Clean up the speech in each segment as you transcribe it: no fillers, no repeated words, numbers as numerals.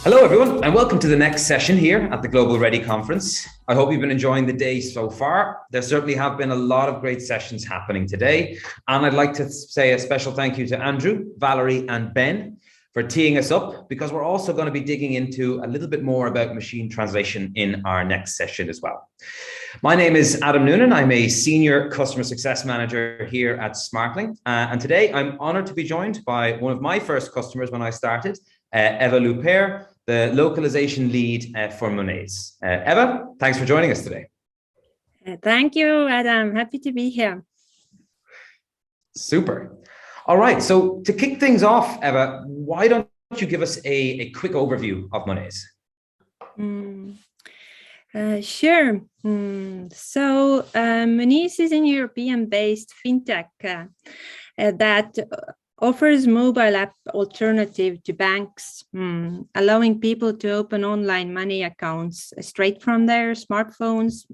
Hello, everyone, and welcome to the next session here at the Global Ready Conference. I hope you've been enjoying the day so far. There certainly have been a lot of great sessions happening today. And I'd like to say a special thank you to Andrew, Valerie, and Ben for teeing us up, because we're also going to be digging into a little bit more about machine translation in our next session as well. My name is Adam Noonan. I'm a Senior Customer Success Manager here at Smartling. And today I'm honored to be joined by one of my first customers when I started, Eva Loopere, the Localization Lead for Monese. Eva, thanks for joining us today. Thank you, Adam. Happy to be here. Super. All right, so to kick things off, Eva, why don't you give us a quick overview of Monese? Sure. So Monese is a European-based fintech that offers mobile app alternative to banks, allowing people to open online money accounts straight from their smartphones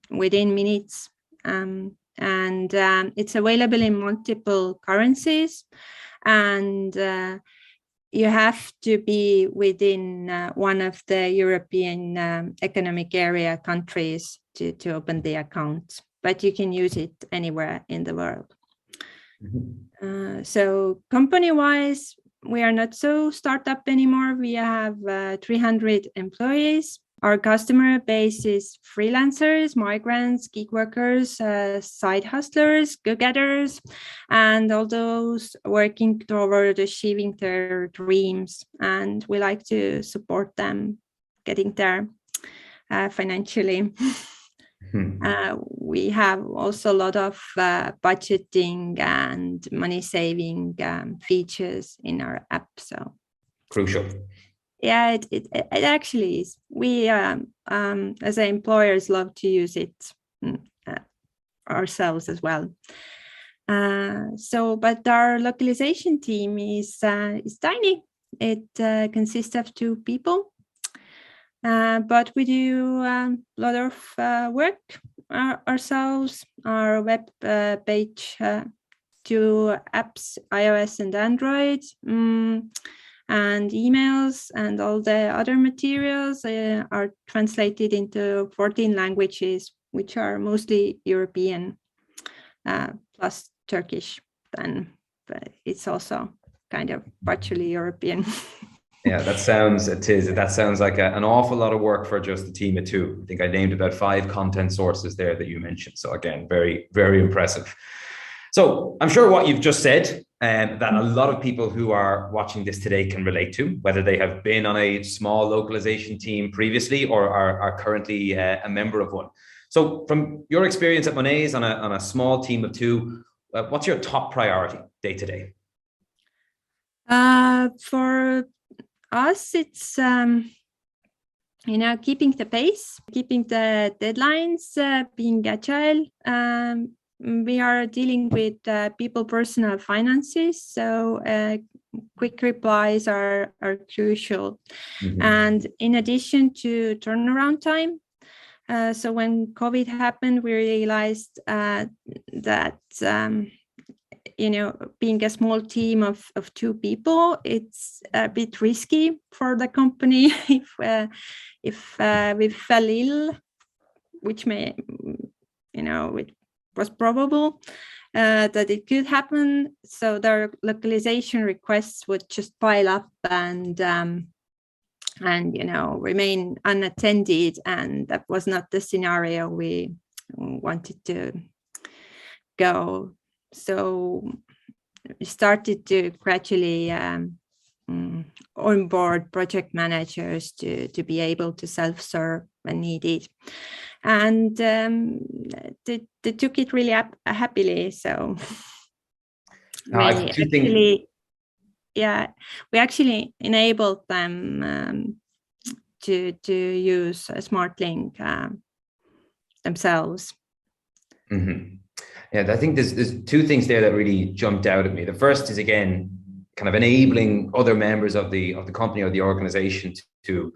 within minutes. And it's available in multiple currencies, and you have to be within one of the European Economic Area countries to open the account, but you can use it anywhere in the world. So company-wise, we are not so startup anymore. We have 300 employees. Our customer base is freelancers, migrants, gig workers, side hustlers, go-getters, and all those working toward achieving their dreams. And we like to support them getting there financially. We have also a lot of budgeting and money saving features in our app. So crucial. Yeah, it actually is. We as employers love to use it ourselves as well. But our localization team is tiny. It consists of 2 people. But we do a lot of work ourselves. Our web page, 2 apps, iOS and Android, and emails and all the other materials are translated into 14 languages, which are mostly European, plus Turkish. Then it's also kind of partially European. Yeah, that sounds like an awful lot of work for just the team of 2. I think I named about 5 content sources there that you mentioned. So again, very, very impressive. So I'm sure what you've just said, that a lot of people who are watching this today can relate to, whether they have been on a small localization team previously or are currently a member of one. So from your experience at Monese on a small team of 2, what's your top priority day to day? For us, it's keeping the pace, keeping the deadlines, being agile. We are dealing with people personal finances, so quick replies are crucial. And in addition to turnaround time, so when COVID happened, we realized that being a small team of 2 people, it's a bit risky for the company if we fell ill, which it was probable that it could happen. So their localization requests would just pile up and remain unattended, and that was not the scenario we wanted to go. So we started to gradually onboard project managers to be able to self-serve when needed. And they took it really happily. So we actually enabled them to use Smartling themselves. Yeah, I think there's 2 things there that really jumped out at me. The first is, again, kind of enabling other members of the company or the organization to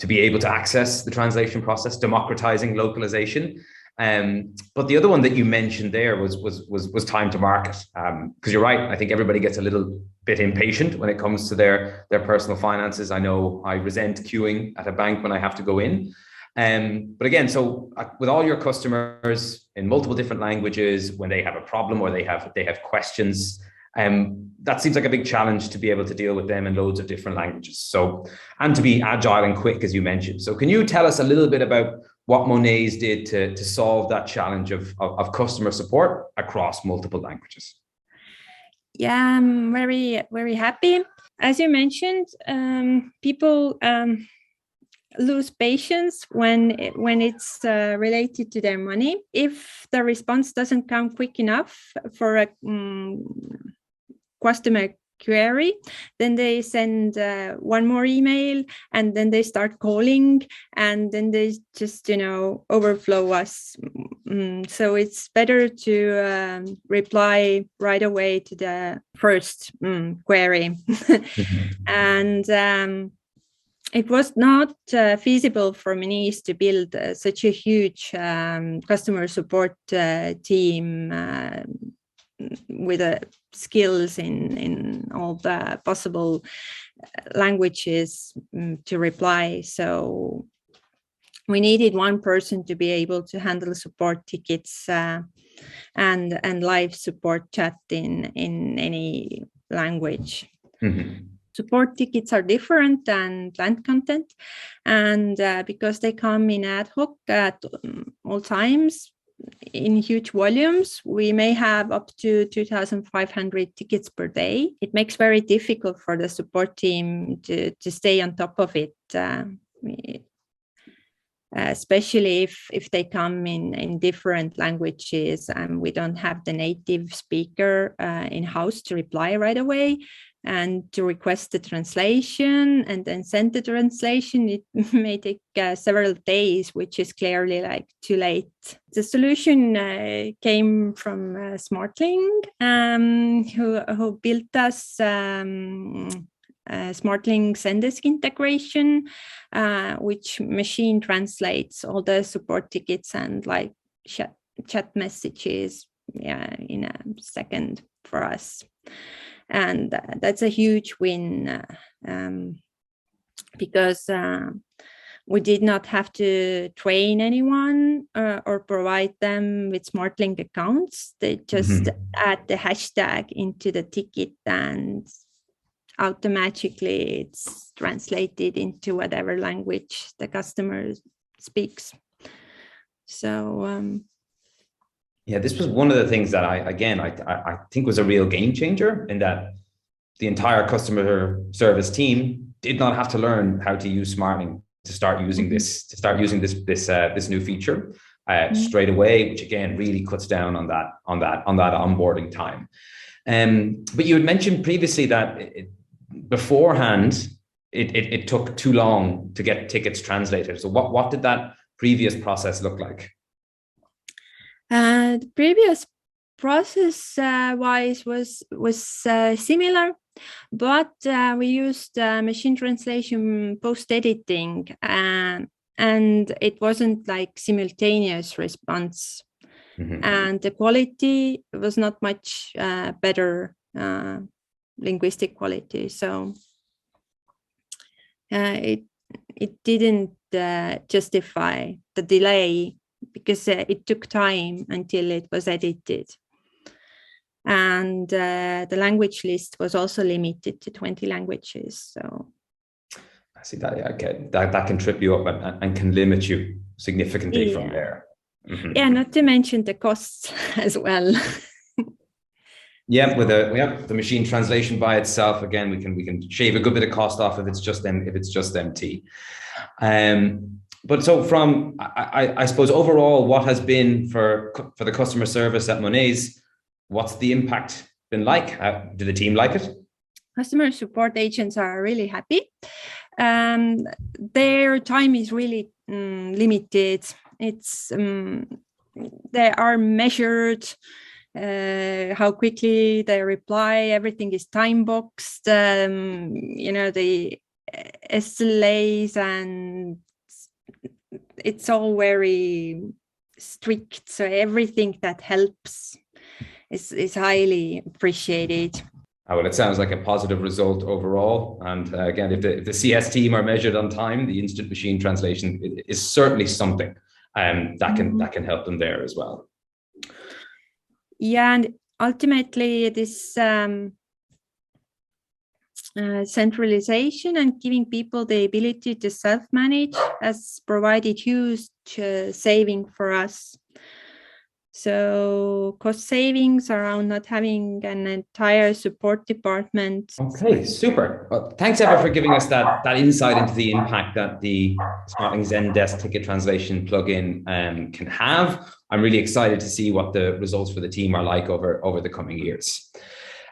be able to access the translation process, democratizing localization. But the other one that you mentioned there was time to market. Because you're right, I think everybody gets a little bit impatient when it comes to their personal finances. I know I resent queuing at a bank when I have to go in. But again, so with all your customers in multiple different languages, when they have a problem or they have questions, that seems like a big challenge to be able to deal with them in loads of different languages. So, and to be agile and quick, as you mentioned. So can you tell us a little bit about what Monese did to solve that challenge of customer support across multiple languages? Yeah, I'm very, very happy. As you mentioned, people lose patience when it's related to their money. If the response doesn't come quick enough for a customer query, then they send one more email, and then they start calling, and then they just overflow us. So it's better to reply right away to the first query. And it was not feasible for Monese to build such a huge customer support team with skills in all the possible languages to reply. So we needed one person to be able to handle support tickets and live support chat in any language. Mm-hmm. Support tickets are different than planned content, and because they come in ad hoc at all times, in huge volumes, we may have up to 2,500 tickets per day. It makes very difficult for the support team to stay on top of it, especially if they come in different languages and we don't have the native speaker in-house to reply right away and to request the translation and then send the translation. It may take several days, which is clearly too late. The solution came from Smartling, who built us Smartling Zendesk integration, which machine translates all the support tickets and chat messages in a second for us. And that's a huge win because we did not have to train anyone or provide them with Smartling accounts. They just add the hashtag into the ticket and automatically it's translated into whatever language the customer speaks. So yeah, this was one of the things that I think was a real game changer, in that the entire customer service team did not have to learn how to use Smartling to start using this new feature straight away, which again really cuts down on that onboarding time. But you had mentioned previously that beforehand it took too long to get tickets translated. So what did that previous process look like? The previous process wise was similar, but we used machine translation post editing, and it wasn't simultaneous response, and the quality was not much better, linguistic quality. So it didn't justify the delay, because it took time until it was edited. And the language list was also limited to 20 languages. So I see that. Yeah, okay. That can trip you up and can limit you significantly from there. Mm-hmm. Yeah, not to mention the costs as well. Yeah, with the machine translation by itself, again, we can shave a good bit of cost off if it's just MT. But so from, I suppose overall, what has been for the customer service at Monese, what's the impact been like? Do the team like it? Customer support agents are really happy. Their time is really limited. It's they are measured how quickly they reply. Everything is time boxed. The SLAs, and it's all very strict. So everything that helps is highly appreciated. Oh, well, it sounds like a positive result overall. And again, if the CS team are measured on time, the instant machine translation is certainly something that can help them there as well. Yeah, and ultimately this centralization and giving people the ability to self-manage has provided huge saving for us. So cost savings around not having an entire support department. Okay, super. Well, thanks, Eva, for giving us that insight into the impact that the Smartling Zendesk ticket translation plugin can have. I'm really excited to see what the results for the team are like over the coming years.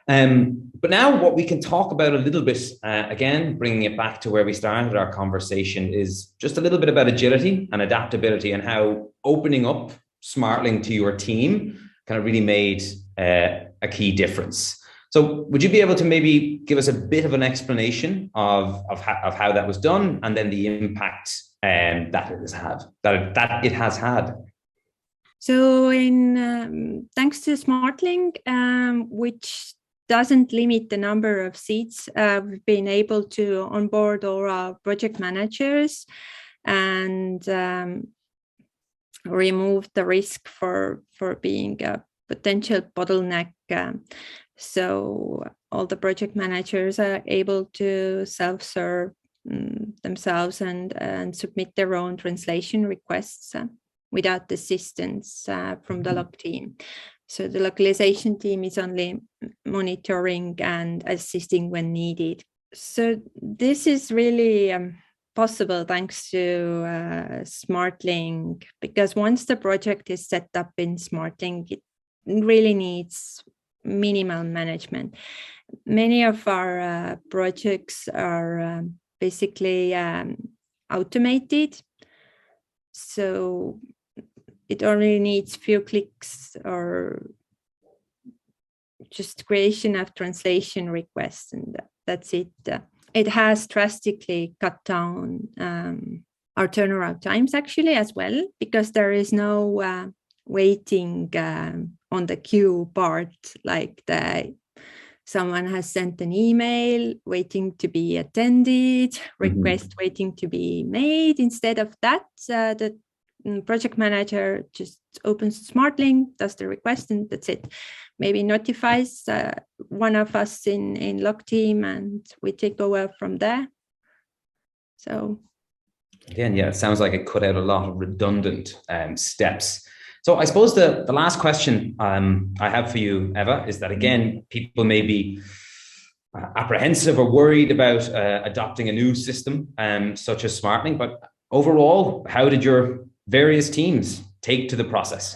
But now what we can talk about a little bit, again, bringing it back to where we started our conversation, is just a little bit about agility and adaptability and how opening up Smartling to your team kind of really made a key difference. So would you be able to maybe give us a bit of an explanation of how that was done, and then the impact that it has had? So thanks to Smartling, which doesn't limit the number of seats, we've been able to onboard all our project managers and remove the risk for being a potential bottleneck. So all the project managers are able to self-serve themselves and submit their own translation requests without assistance from the LOC team. So the localization team is only monitoring and assisting when needed. So this is really possible thanks to Smartling, because once the project is set up in Smartling, it really needs minimal management. Many of our projects are basically automated, so it only needs few clicks or just creation of translation requests, and that's it. It has drastically cut down our turnaround times actually as well, because there is no waiting on the queue part, like someone has sent an email waiting to be attended, request waiting to be made. Instead of that, the project manager just opens Smartling, does the request, and that's it. Maybe notifies one of us in LOC team, and we take over from there. So again, yeah, it sounds like it cut out a lot of redundant steps. So I suppose the last question I have for you, Eva, is that, again, people may be apprehensive or worried about adopting a new system such as Smartling, but overall, how did your various teams take to the process?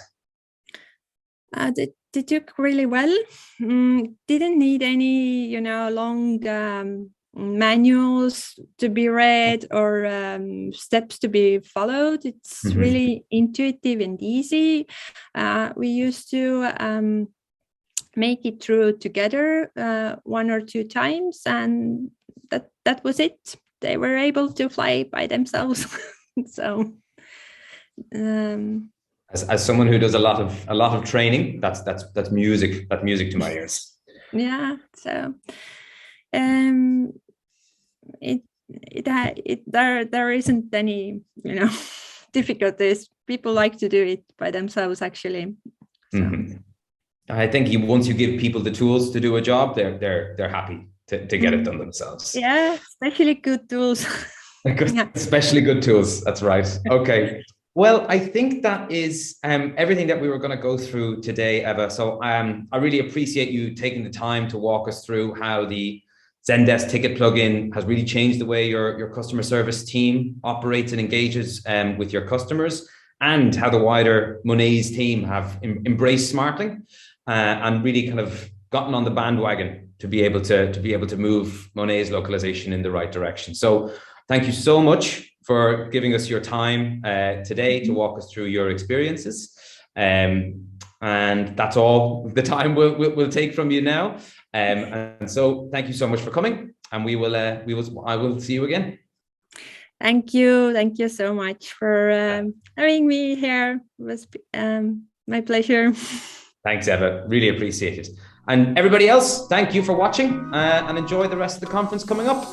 They took really well. Didn't need any, long manuals to be read or steps to be followed. It's really intuitive and easy. We used to make it through together 1 or 2 times, and that was it. They were able to fly by themselves. So as someone who does a lot of training, that's music to my ears. Yeah. So there isn't any difficulties. People like to do it by themselves actually. So. I think once you give people the tools to do a job, they're happy to get it done themselves. Yeah, especially good tools. Especially good tools. That's right. Okay. Well, I think that is everything that we were going to go through today, Eva. So I really appreciate you taking the time to walk us through how the Zendesk ticket plugin has really changed the way your customer service team operates and engages with your customers, and how the wider Monese team have embraced Smartling and really kind of gotten on the bandwagon to be able to move Monese localization in the right direction. So thank you so much for giving us your time today to walk us through your experiences. And that's all the time we'll take from you now. And so thank you so much for coming, and I will see you again. Thank you. Thank you so much for having me here. It was my pleasure. Thanks, Eva. Really appreciate it. And everybody else, thank you for watching and enjoy the rest of the conference coming up.